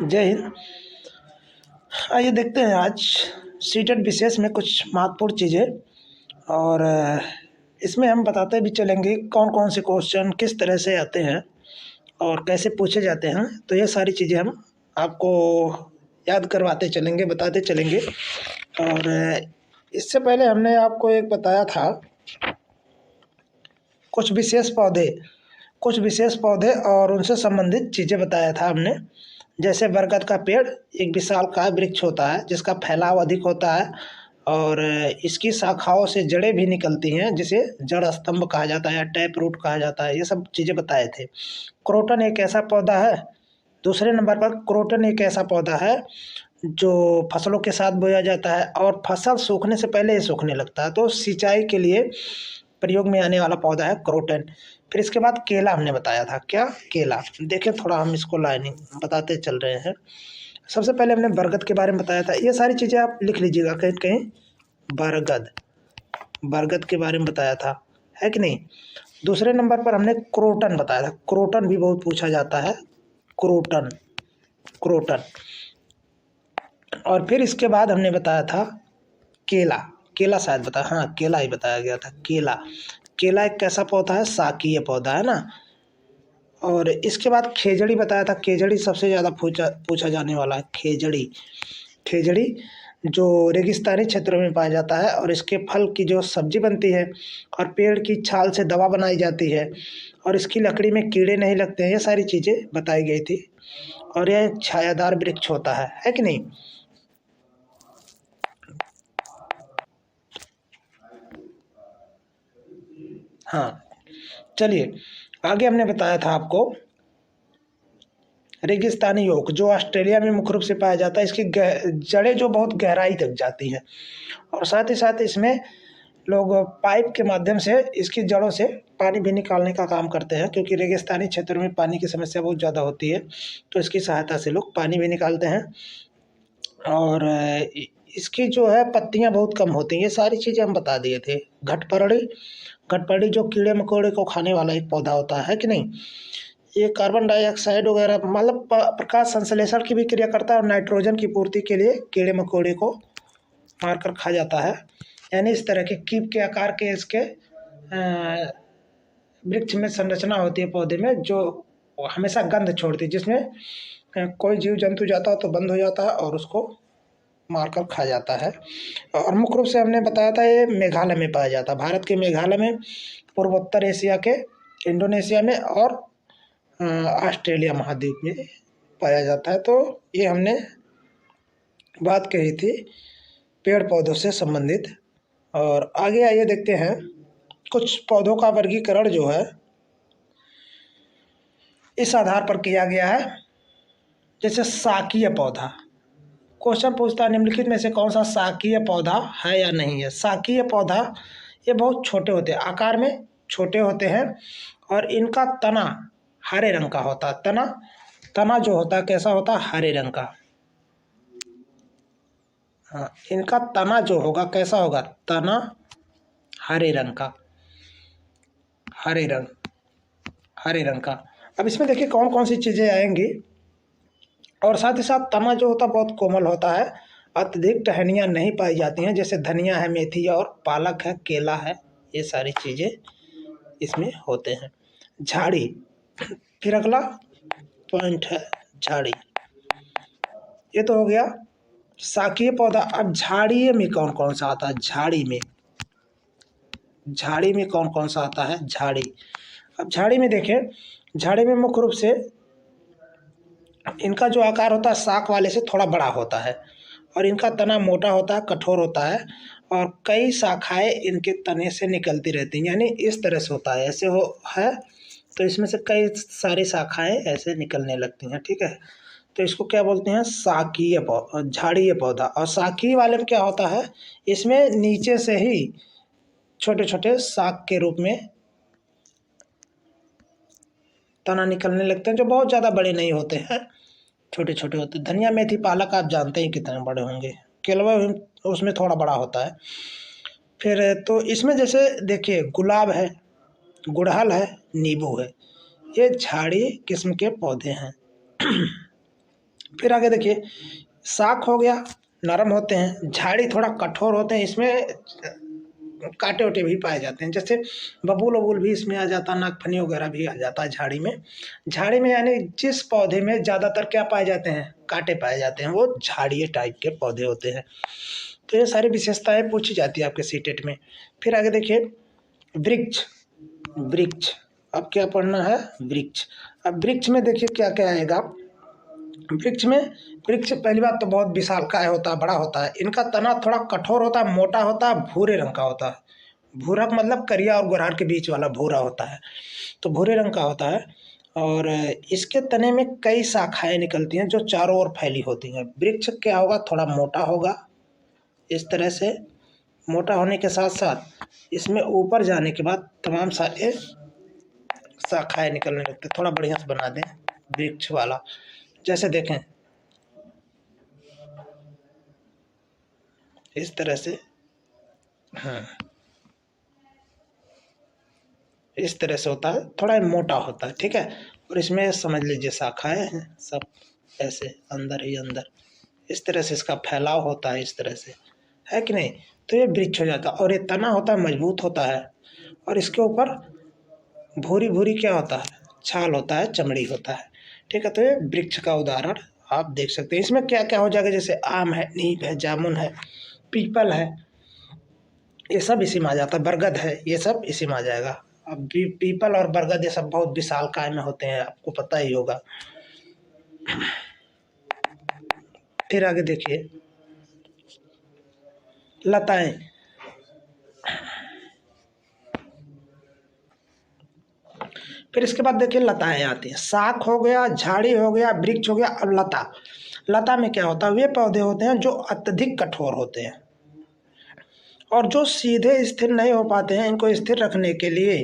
जय हिंद। आइए देखते हैं आज सीटेट विशेष में कुछ महत्वपूर्ण चीज़ें, और इसमें हम बताते भी चलेंगे कौन कौन से क्वेश्चन किस तरह से आते हैं और कैसे पूछे जाते हैं। तो ये सारी चीज़ें हम आपको याद करवाते चलेंगे, बताते चलेंगे। और इससे पहले हमने आपको एक बताया था कुछ विशेष पौधे और उनसे संबंधित चीज़ें बताया था हमने। जैसे बरगद का पेड़ एक विशालकाय वृक्ष होता है जिसका फैलाव अधिक होता है और इसकी शाखाओं से जड़ें भी निकलती हैं जिसे जड़ स्तंभ कहा जाता है या टैप रूट कहा जाता है। ये सब चीज़ें बताए थे। क्रोटन एक ऐसा पौधा है, दूसरे नंबर पर क्रोटन एक ऐसा पौधा है जो फसलों के साथ बोया जाता है और फसल सूखने से पहले ही सूखने लगता है, तो सिंचाई के लिए प्रयोग में आने वाला पौधा है क्रोटन। फिर इसके बाद केला हमने बताया था। क्या? केला। देखिए थोड़ा हम इसको लाइनिंग बताते चल रहे हैं। सबसे पहले हमने बरगद के बारे में बताया था। ये सारी चीज़ें आप लिख लीजिएगा कहीं कहीं। बरगद के बारे में बताया था, है कि नहीं। दूसरे नंबर पर हमने क्रोटन बताया था। क्रोटन भी बहुत पूछा जाता है, क्रोटन। और फिर इसके बाद हमने बताया था केला शायद बताया, हाँ केला ही बताया गया था। केला एक कैसा पौधा है? शाकीय पौधा है ना। और इसके बाद खेजड़ी बताया था। खेजड़ी सबसे ज़्यादा पूछा जाने वाला है। खेजड़ी जो रेगिस्तानी क्षेत्रों में पाया जाता है और इसके फल की जो सब्जी बनती है और पेड़ की छाल से दवा बनाई जाती है और इसकी लकड़ी में कीड़े नहीं लगते हैं। ये सारी चीज़ें बताई गई थी। और यह छायादार वृक्ष होता है कि नहीं। हाँ चलिए आगे हमने बताया था आपको रेगिस्तानी ओक जो ऑस्ट्रेलिया में मुख्य रूप से पाया जाता है। इसकी जड़ें जो बहुत गहराई तक जाती हैं और साथ ही साथ इसमें लोग पाइप के माध्यम से इसकी जड़ों से पानी भी निकालने का काम करते हैं, क्योंकि रेगिस्तानी क्षेत्र में पानी की समस्या बहुत ज़्यादा होती है, तो इसकी सहायता से लोग पानी भी निकालते हैं। और इसकी जो है पत्तियां बहुत कम होती हैं। ये सारी चीज़ें हम बता दिए थे। घटपरड़ी जो कीड़े मकोड़े को खाने वाला एक पौधा होता है कि नहीं। ये कार्बन डाइऑक्साइड वगैरह मतलब प्रकाश संश्लेषण की भी क्रिया करता है और नाइट्रोजन की पूर्ति के लिए कीड़े मकोड़े को मारकर खा जाता है। यानी इस तरह के कीप के आकार के इसके वृक्ष में संरचना होती है पौधे में, जो हमेशा गंध छोड़ती है, जिसमें कोई जीव जंतु जाता है तो बंद हो जाता है और उसको मारकर खा जाता है। और मुख्य रूप से हमने बताया था ये मेघालय में पाया जाता है। भारत के मेघालय में, पूर्वोत्तर एशिया के इंडोनेशिया में और ऑस्ट्रेलिया महाद्वीप में पाया जाता है। तो ये हमने बात कही थी पेड़ पौधों से संबंधित। और आगे आइए देखते हैं कुछ पौधों का वर्गीकरण जो है इस आधार पर किया गया है। जैसे शाकीय पौधा, क्वेश्चन पूछता है निम्नलिखित में से कौन सा शाकीय पौधा है या नहीं है। शाकीय पौधा ये बहुत छोटे होते हैं, आकार में छोटे होते हैं और इनका तना हरे रंग का होता है। तना जो होता है कैसा होता है? हरे रंग का। हाँ, इनका तना जो होगा कैसा होगा? तना हरे रंग का, हरे रंग का। अब इसमें देखिए कौन कौन सी चीज़ें आएंगी। और साथ ही साथ तना जो होता है बहुत कोमल होता है, अत्यधिक टहनियाँ नहीं पाई जाती हैं। जैसे धनिया है, मेथी और पालक है, केला है, ये सारी चीज़ें इसमें होते हैं। झाड़ी, फिर अगला पॉइंट है झाड़ी। ये तो हो गया शाकीय पौधा। अब झाड़िये में कौन कौन सा आता है? झाड़ी में कौन कौन सा आता है? अब झाड़ी में देखें, झाड़ी में मुख्य रूप से इनका जो आकार होता है शाख वाले से थोड़ा बड़ा होता है और इनका तना मोटा होता है, कठोर होता है और कई शाखाएं इनके तने से निकलती रहती हैं। यानी इस तरह से होता है, ऐसे है तो इसमें से कई सारी शाखाएं ऐसे निकलने लगती हैं, ठीक है। तो इसको क्या बोलते हैं? शाकीय पौधा, झाड़ीय पौधा। और शाकीय वाले में क्या होता है? इसमें नीचे से ही छोटे छोटे शाख के रूप में तना निकलने लगते हैं, जो बहुत ज़्यादा बड़े नहीं होते हैं, छोटे छोटे होते हैं। धनिया, मेथी, पालक आप जानते हैं कितने बड़े होंगे। केलवा उसमें थोड़ा बड़ा होता है। फिर तो इसमें जैसे देखिए गुलाब है, गुड़हल है, नींबू है, ये झाड़ी किस्म के पौधे हैं। फिर आगे देखिए, शाख हो गया, नरम होते हैं। झाड़ी थोड़ा कठोर होते हैं, इसमें कांटे ओटे भी पाए जाते हैं, जैसे बबूल वबूल भी इसमें आ जाता है, नागफनी वगैरह भी आ जाता है झाड़ी में। झाड़ी में यानी जिस पौधे में ज़्यादातर क्या पाए जाते हैं, कांटे पाए जाते हैं, वो झाड़िये टाइप के पौधे होते हैं। तो ये सारी विशेषताएं पूछी जाती है आपके सीटेट में। फिर आगे देखिए, वृक्ष। वृक्ष अब क्या पढ़ना है, वृक्ष। अब वृक्ष में देखिए क्या क्या आएगा। वृक्ष में, वृक्ष पहली बात तो बहुत विशालकाय होता है, बड़ा होता है। इनका तना थोड़ा कठोर होता है, मोटा होता है, भूरे रंग का होता है। भूरा का मतलब करिया और गुड़हल के बीच वाला भूरा होता है, तो भूरे रंग का होता है। और इसके तने में कई शाखाएं निकलती हैं जो चारों ओर फैली होती हैं। वृक्ष क्या होगा, थोड़ा मोटा होगा, इस तरह से मोटा होने के साथ साथ इसमें ऊपर जाने के बाद तमाम सारे शाखाएं निकलने लगती हैं। थोड़ा बढ़िया से बना दें वृक्ष वाला, जैसे देखें इस तरह से, हाँ इस तरह से होता है, थोड़ा मोटा होता है, ठीक है। और इसमें समझ लीजिए शाखाएं हैं सब ऐसे अंदर ही अंदर, इस तरह से इसका फैलाव होता है, इस तरह से, है कि नहीं। तो ये वृक्ष हो जाता है। और ये तना होता है, मजबूत होता है, और इसके ऊपर भूरी भूरी क्या होता है, छाल होता है, चमड़ी होता है, ठीक है। तो ये वृक्ष का उदाहरण आप देख सकते हैं। इसमें क्या क्या हो जाएगा, जैसे आम है, नीम है, जामुन है, पीपल है, ये सब इसी में आ जाता है। बरगद है, ये सब इसी में आ जाएगा। अब पीपल और बरगद ये सब बहुत विशालकाय में होते हैं, आपको पता ही होगा। फिर आगे देखिए, लताएं। फिर इसके बाद देखिए लताएं आती हैं। शाख हो गया, झाड़ी हो गया, वृक्ष हो गया, अब लता। लता में क्या होता है, वे पौधे होते हैं जो अत्यधिक कठोर होते हैं और जो सीधे स्थिर नहीं हो पाते हैं। इनको स्थिर रखने के लिए,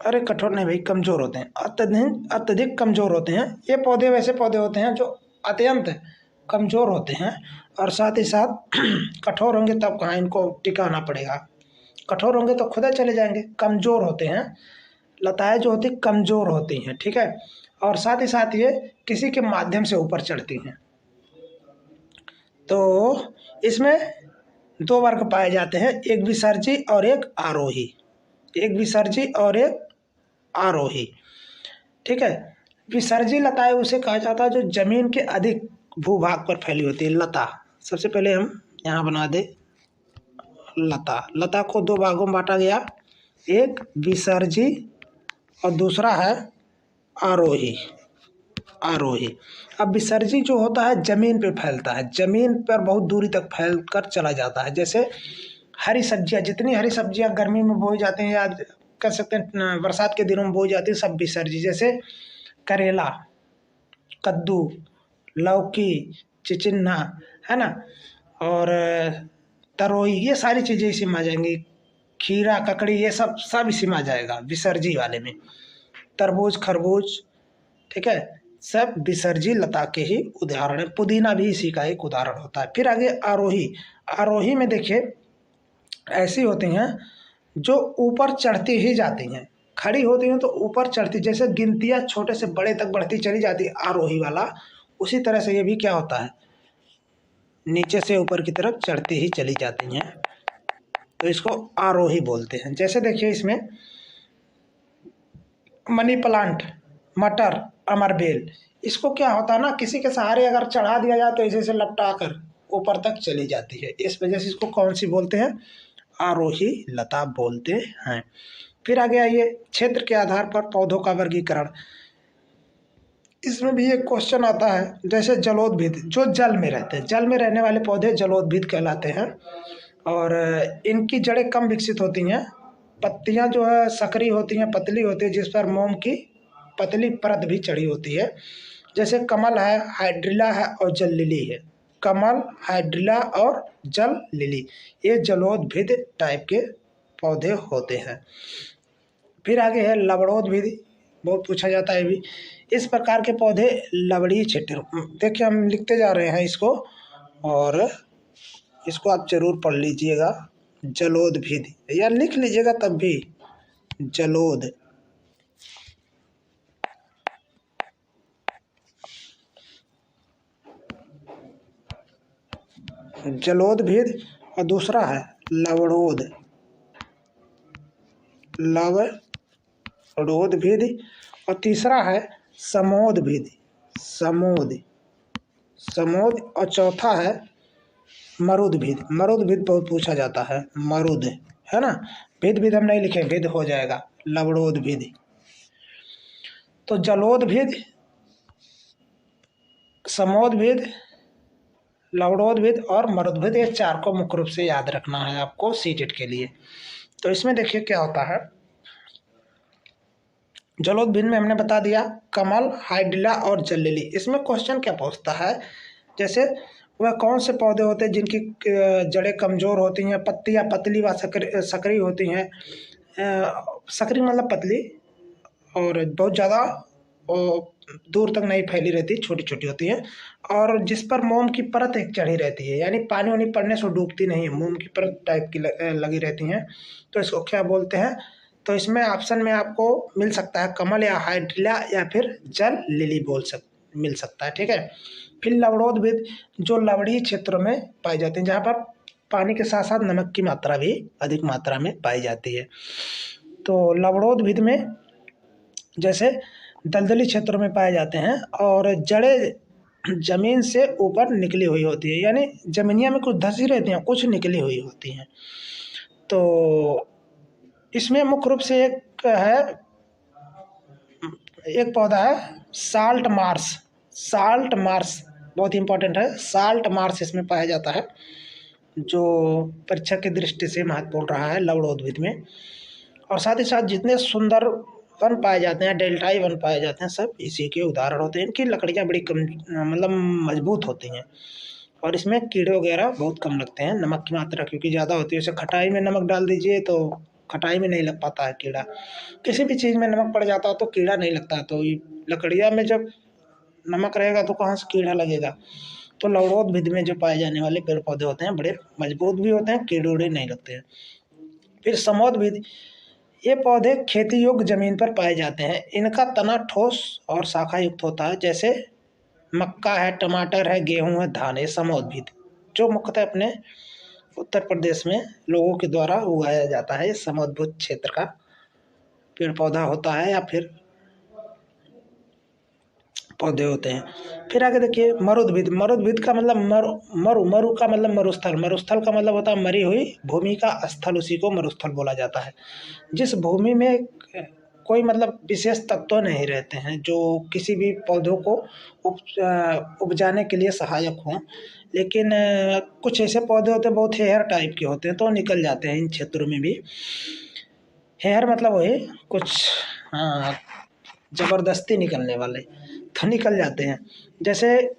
अरे कठोर नहीं भाई, कमजोर होते हैं, अत्यधिक अत्यधिक कमजोर होते हैं। ये पौधे वैसे पौधे होते हैं जो अत्यंत कमजोर होते हैं, और साथ ही साथ कठोर होंगे तब कहाँ इनको टिकाना पड़ेगा। कठोर होंगे तो खुद ही चले जाएंगे। कमजोर होते हैं, लताएं जो होती कमजोर होती हैं, ठीक है। और साथ ही साथ ये किसी के माध्यम से ऊपर चढ़ती हैं। तो इसमें दो वर्ग पाए जाते हैं, एक विसर्जी और एक आरोही। एक विसर्जी और एक आरोही, ठीक है। विसर्जी लताएं उसे कहा जाता है जो जमीन के अधिक भूभाग पर फैली होती है। लता, सबसे पहले हम यहाँ बना दे लता। लता को दो भागों में बांटा गया, एक विसर्जी और दूसरा है आरोही। आरोही। अब विसर्जी जो होता है जमीन पे फैलता है, जमीन पर बहुत दूरी तक फैल कर चला जाता है। जैसे हरी सब्जियां, जितनी हरी सब्जियां गर्मी में बोई जाती हैं या कह सकते हैं बरसात के दिनों में बोई जाती है, सब विसर्जी। जैसे करेला, कद्दू, लौकी, चिचिन्ना, है ना, और तरोई, ये सारी चीज़ें इसी में आ जाएंगी। खीरा, ककड़ी, ये सब सब इसी में आ जाएगा विसर्जी वाले में। तरबूज, खरबूज, ठीक है, सब विसर्जी लता के ही उदाहरण है। पुदीना भी इसी का एक उदाहरण होता है। फिर आगे आरोही। आरोही में देखिए ऐसी होती हैं जो ऊपर चढ़ती ही जाती हैं, खड़ी होती हैं तो ऊपर चढ़ती, जैसे गिनतियाँ छोटे से बड़े तक बढ़ती चली जाती है आरोही वाला, उसी तरह से ये भी क्या होता है, नीचे से ऊपर की तरफ चढ़ती ही चली जाती हैं, तो इसको आरोही बोलते हैं। जैसे देखिए इसमें मनी प्लांट, मटर, अमरबेल, इसको क्या होता है ना, किसी के सहारे अगर चढ़ा दिया जाए तो ऐसे से लपटा कर ऊपर तक चली जाती है। इस वजह से इसको कौन सी बोलते हैं, आरोही लता बोलते हैं। फिर आगे आइए, क्षेत्र के आधार पर पौधों का वर्गीकरण। इसमें भी एक क्वेश्चन आता है, जैसे जलोद्भिद, जो जल में रहते हैं, जल में रहने वाले पौधे जलोद्भिद कहलाते हैं। और इनकी जड़ें कम विकसित होती हैं। पत्तियां जो है सकरी होती हैं, पतली होती है, जिस पर मोम की पतली परत भी चढ़ी होती है। जैसे कमल है, हाइड्रिला है और जल लिली है। कमल, हाइड्रिला और जल लिली, ये जलोद्भिद टाइप के पौधे होते हैं। फिर आगे है लवणोद्भिद, बहुत पूछा जाता है भी। इस प्रकार के पौधे लवणीय क्षेत्र, देखिए हम लिखते जा रहे हैं इसको, और इसको आप जरूर पढ़ लीजिएगा। जलोद्भिद या लिख लीजिएगा तब भी, जलोद। जलोदभिद और दूसरा है लवणोदभिद और तीसरा है समोदभिद समोद और चौथा है मरुदभिद बहुत पूछा जाता है, मरुद है ना। भिद हम नहीं लिखे, भिद हो जाएगा लवणोदभिद। तो जलोदभिद, समोदभिद, लवणोदभिद और मरुदभिद, ये 4 को मुख्य रूप से याद रखना है आपको सीटेट के लिए। तो इसमें देखिए क्या होता है। जलोदभिद में हमने बता दिया कमल, हाइड्रिला और जल्लेली। इसमें क्वेश्चन क्या पूछता है, जैसे वह कौन से पौधे होते हैं जिनकी जड़ें कमज़ोर होती हैं, पत्तियां पतली व सकरी होती हैं। सकरी मतलब पतली और बहुत ज़्यादा दूर तक नहीं फैली रहती, छोटी छोटी होती हैं, और जिस पर मोम की परत एक चढ़ी रहती है, यानी पानी वानी पड़ने से डूबती नहीं, मोम की परत टाइप की लगी रहती हैं। तो इसको क्या बोलते हैं। तो इसमें ऑप्शन में आपको मिल सकता है कमल या हाइड्रिला या फिर जल लिली मिल सकता है, ठीक है। फिर लवणोदभिद जो लवणीय क्षेत्रों में पाई जाती हैं, जहाँ पर पानी के साथ साथ नमक की मात्रा भी अधिक मात्रा में पाई जाती है। तो लवणोदभिद में जैसे दलदली क्षेत्रों में पाए जाते हैं और जड़ें जमीन से ऊपर निकली हुई होती है, यानी जमीनिया में कुछ धसी रहती हैं, कुछ निकली हुई होती हैं। तो इसमें मुख्य रूप से एक पौधा है साल्ट मार्श बहुत इंपॉर्टेंट है। साल्ट मार्श इसमें पाया जाता है, जो परीक्षा की दृष्टि से महत्वपूर्ण रहा है लवणोदभिद में। और साथ ही साथ जितने सुंदर वन पाए जाते हैं, डेल्टाई वन पाए जाते हैं, सब इसी के उदाहरण होते हैं। इनकी लकड़ियाँ बड़ी कम मतलब मजबूत होती हैं और इसमें कीड़े वगैरह बहुत कम लगते हैं। नमक की मात्रा क्योंकि ज़्यादा होती है, जैसे खटाई में नमक डाल दीजिए तो खटाई में नहीं लग पाता है कीड़ा, किसी भी चीज़ में नमक पड़ जाता है तो कीड़ा नहीं लगता है। तो लकड़ियाँ में जब नमक रहेगा तो कहाँ से कीड़ा लगेगा। तो लवणोदभिद में जो पाए जाने वाले पेड़ पौधे होते हैं बड़े मजबूत भी होते हैं, कीड़े उड़े नहीं लगते हैं। फिर समोदभिद, ये पौधे खेती योग्य जमीन पर पाए जाते हैं। इनका तना ठोस और शाखा युक्त होता है, जैसे मक्का है, टमाटर है, गेहूं है, धान है। समोदभिद जो मुख्यतः अपने उत्तर प्रदेश में लोगों के द्वारा उगाया जाता है, समोदभिद क्षेत्र का पेड़ पौधा होता है या फिर पौधे होते हैं। फिर आगे देखिए मरुदभिद का मतलब मरु का मतलब मरुस्थल का मतलब होता है मरी हुई भूमि का स्थल, उसी को मरुस्थल बोला जाता है। जिस भूमि में कोई मतलब विशेष तत्व नहीं रहते हैं जो किसी भी पौधों को उपजाने के लिए सहायक हों, लेकिन कुछ ऐसे पौधे होते हैं बहुत हेयर टाइप के होते हैं तो निकल जाते हैं इन क्षेत्रों में भी। हेयर मतलब वही कुछ जबरदस्ती निकलने वाले, तो निकल जाते हैं। जैसे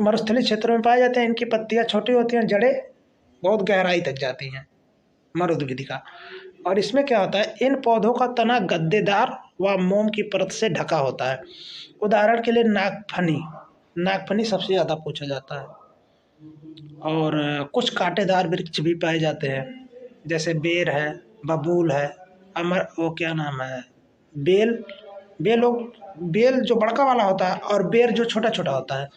मरुस्थलीय क्षेत्रों में पाए जाते हैं, इनकी पत्तियां छोटी होती हैं, जड़ें बहुत गहराई तक जाती हैं मरुदभिद का। और इसमें क्या होता है, इन पौधों का तना गद्देदार व मोम की परत से ढका होता है। उदाहरण के लिए नागफनी सबसे ज़्यादा पूछा जाता है। और कुछ कांटेदार वृक्ष भी पाए जाते हैं, जैसे बेर है, बबूल है, वो क्या नाम है, बेल जो बड़का वाला होता है और बेर जो छोटा छोटा होता है।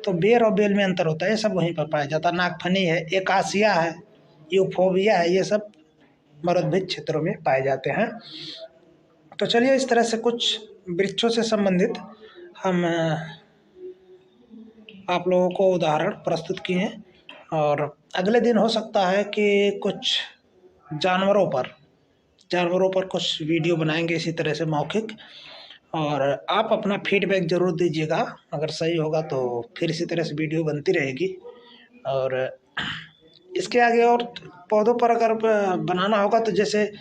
तो बेर और बेल में अंतर होता है, ये सब वहीं पर पाया जाता है। नागफनी है, एकासिया है, यूफोबिया है, ये सब मरुदभिद क्षेत्रों में पाए जाते हैं। तो चलिए इस तरह से कुछ वृक्षों से संबंधित हम आप लोगों को उदाहरण प्रस्तुत किए हैं, और अगले दिन हो सकता है कि कुछ जानवरों पर कुछ वीडियो बनाएंगे इसी तरह से मौखिक, और आप अपना फीडबैक ज़रूर दीजिएगा। अगर सही होगा तो फिर इसी तरह से वीडियो बनती रहेगी। और इसके आगे और पौधों पर अगर बनाना होगा तो जैसे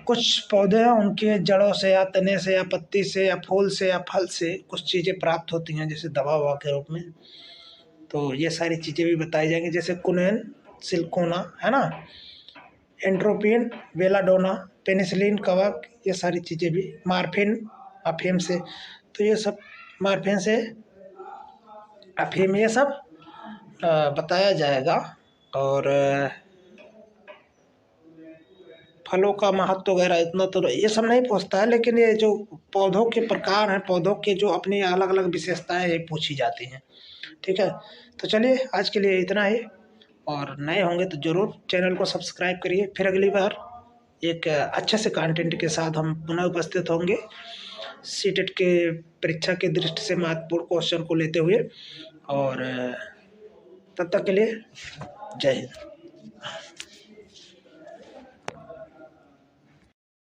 कुछ पौधे हैं उनके जड़ों से या तने से या पत्ती से या फूल से या फल से कुछ चीज़ें प्राप्त होती हैं, जैसे दवा ववा के रूप में। तो ये सारी चीज़ें भी बताई जाएंगी, जैसे कुनेन, सिल्कोना है ना, एंट्रोपिन, बेलाडोना, पेनिसिलिन, कवक, ये सारी चीज़ें भी, मार्फिन अफीम से, तो ये सब मार्फिन से अफीम ये सब बताया जाएगा। और फलों का महत्व वगैरह इतना तो ये सब नहीं पूछता है, लेकिन ये जो पौधों के प्रकार हैं, पौधों के जो अपनी अलग अलग विशेषताएं ये पूछी जाती हैं। ठीक है, तो चलिए आज के लिए इतना ही, और नए होंगे तो ज़रूर चैनल को सब्सक्राइब करिए। फिर अगली बार एक अच्छे से कंटेंट के साथ हम पुनः उपस्थित होंगे, सीटेट के परीक्षा के दृष्टि से महत्वपूर्ण क्वेश्चन को लेते हुए। और तब तक के लिए जय हिंद।